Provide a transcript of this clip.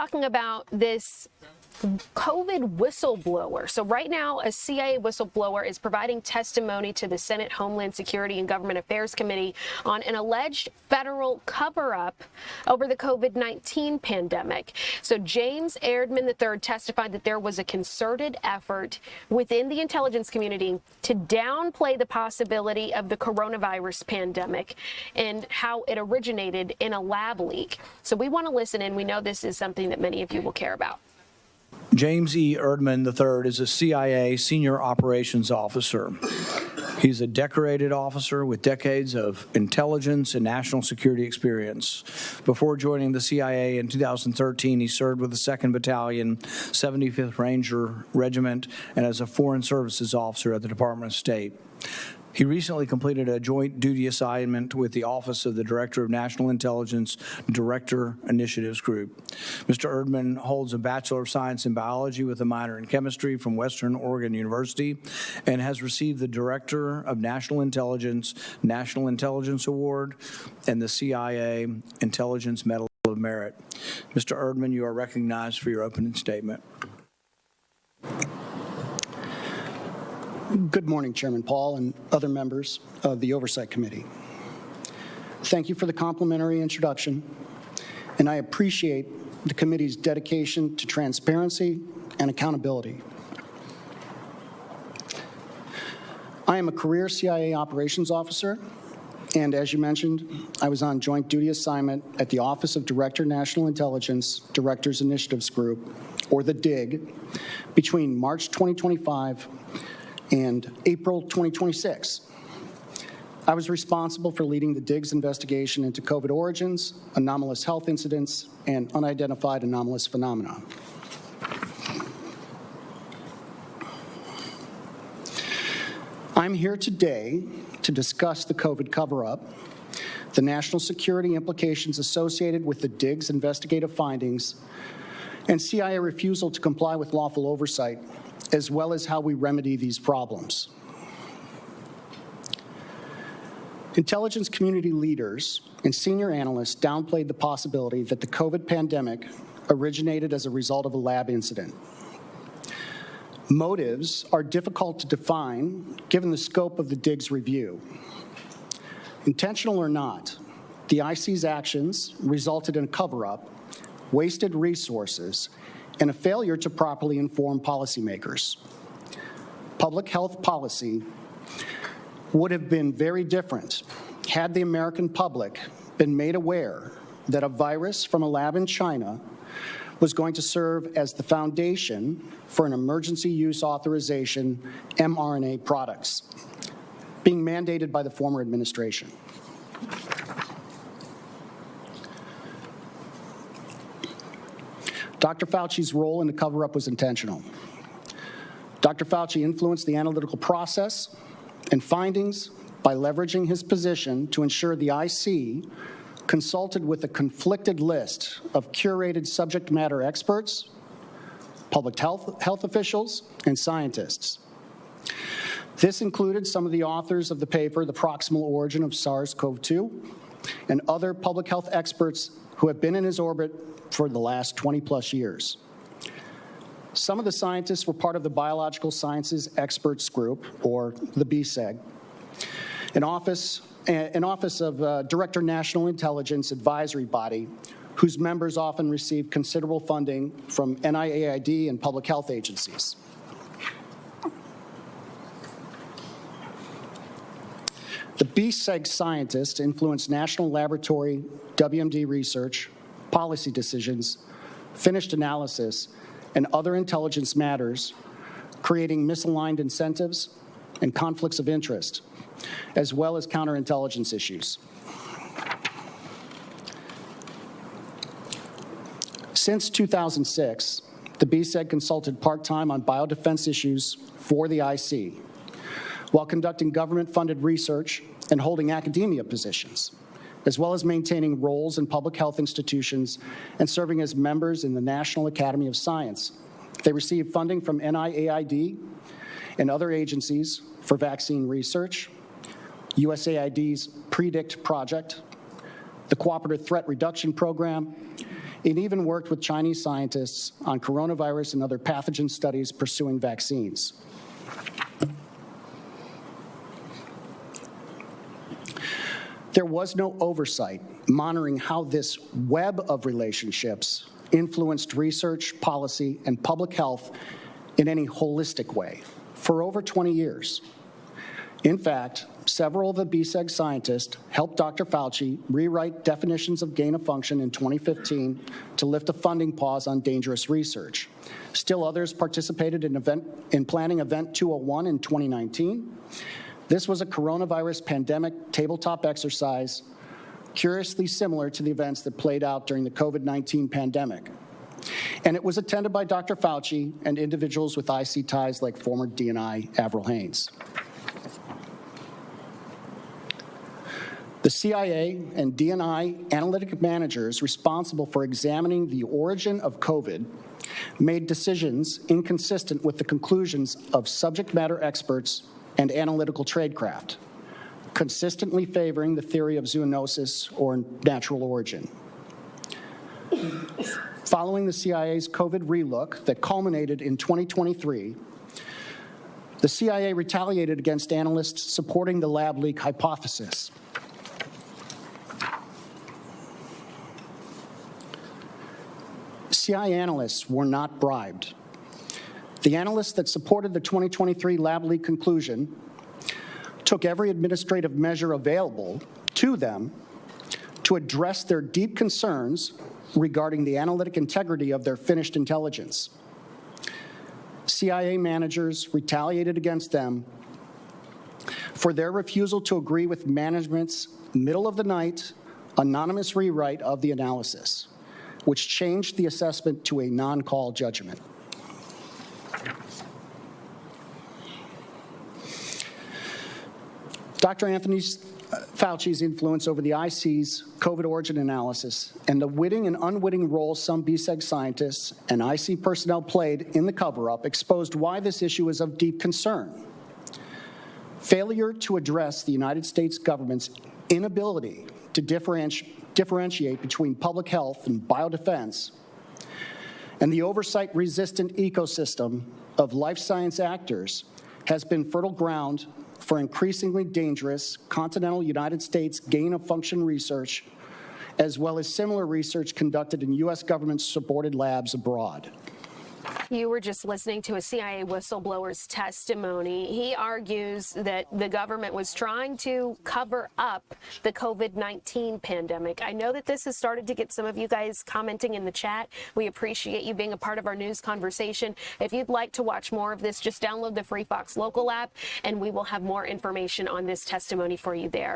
talking about this COVID whistleblower. So right now, a CIA whistleblower is providing testimony to the Senate Homeland Security and Government Affairs Committee on an alleged federal cover-up over the COVID-19 pandemic. So James Erdman III testified that there was a concerted effort within the intelligence community to downplay the possibility of the coronavirus pandemic and how it originated in a lab leak. So we want to listen in. We know this is something that many of you will care about. James E. Erdman III is a CIA senior operations officer. He's a decorated officer with decades of intelligence and national security experience. Before joining the CIA in 2013, he served with the 2nd Battalion, 75th Ranger Regiment, and as a Foreign Services officer at the Department of State. He recently completed a joint duty assignment with the Office of the Director of National Intelligence Director Initiatives Group. Mr. Erdman holds a Bachelor of Science in Biology with a minor in Chemistry from Western Oregon University and has received the Director of National Intelligence Award and the CIA Intelligence Medal of Merit. Mr. Erdman, you are recognized for your opening statement. Good morning, Chairman Paul and other members of the Oversight Committee. Thank you for the complimentary introduction, and I appreciate the committee's dedication to transparency and accountability. I am a career CIA operations officer, and as you mentioned, I was on joint duty assignment at the Office of Director National Intelligence Directors Initiatives Group, or the DIG, between March 2025 and April 2026. I was responsible for leading the DIG's investigation into COVID origins, anomalous health incidents, and unidentified anomalous phenomena. I'm here today to discuss the COVID cover-up, the national security implications associated with the DIG's investigative findings, and CIA refusal to comply with lawful oversight, as well as how we remedy these problems. Intelligence community leaders and senior analysts downplayed the possibility that the COVID pandemic originated as a result of a lab incident. Motives are difficult to define given the scope of the DIG's review. Intentional or not, the IC's actions resulted in a cover-up, wasted resources, and a failure to properly inform policymakers. Public health policy would have been very different had the American public been made aware that a virus from a lab in China was going to serve as the foundation for an emergency use authorization mRNA products being mandated by the former administration. Dr. Fauci's role in the cover-up was intentional. Dr. Fauci influenced the analytical process and findings by leveraging his position to ensure the IC consulted with a conflicted list of curated subject matter experts, public health officials, and scientists. This included some of the authors of the paper, The Proximal Origin of SARS-CoV-2, and other public health experts who have been in his orbit for the last 20-plus years. Some of the scientists were part of the Biological Sciences Experts Group, or the BSEG, an office of Director National Intelligence Advisory Body, whose members often receive considerable funding from NIAID and public health agencies. The BSEG scientists influenced national laboratory, WMD research, policy decisions, finished analysis, and other intelligence matters, creating misaligned incentives and conflicts of interest, as well as counterintelligence issues. Since 2006, the BSEG consulted part-time on biodefense issues for the IC, while conducting government-funded research and holding academia positions, as well as maintaining roles in public health institutions and serving as members in the National Academy of Science. They received funding from NIAID and other agencies for vaccine research, USAID's PREDICT project, the Cooperative Threat Reduction Program, It even worked with Chinese scientists on coronavirus and other pathogen studies pursuing vaccines. There was no oversight monitoring how this web of relationships influenced research, policy, and public health in any holistic way for over 20 years. In fact, several of the BSEG scientists helped Dr. Fauci rewrite definitions of gain of function in 2015 to lift a funding pause on dangerous research. Still others participated in planning Event 201 in 2019. This was a coronavirus pandemic tabletop exercise curiously similar to the events that played out during the COVID-19 pandemic. And it was attended by Dr. Fauci and individuals with IC ties like former DNI Avril Haines. The CIA and DNI analytic managers responsible for examining the origin of COVID made decisions inconsistent with the conclusions of subject matter experts and analytical tradecraft, consistently favoring the theory of zoonosis or natural origin. Following the CIA's COVID relook that culminated in 2023, the CIA retaliated against analysts supporting the lab leak hypothesis. CIA analysts were not bribed. The analysts that supported the 2023 lab leak conclusion took every administrative measure available to them to address their deep concerns regarding the analytic integrity of their finished intelligence. CIA managers retaliated against them for their refusal to agree with management's middle-of-the-night anonymous rewrite of the analysis, which changed the assessment to a non-call judgment. Dr. Anthony Fauci's influence over the IC's COVID origin analysis and the witting and unwitting role some BSEG scientists and IC personnel played in the cover-up exposed why this issue is of deep concern. Failure to address the United States government's inability to differentiate between public health and biodefense and the oversight-resistant ecosystem of life science actors has been fertile ground for increasingly dangerous continental United States gain-of-function research, as well as similar research conducted in U.S. government-supported labs abroad. You were just listening to a CIA whistleblower's testimony. He argues that the government was trying to cover up the COVID-19 pandemic. I know that this has started to get some of you guys commenting in the chat. We appreciate you being a part of our news conversation. If you'd like to watch more of this, just download the free Fox Local app, and we will have more information on this testimony for you there.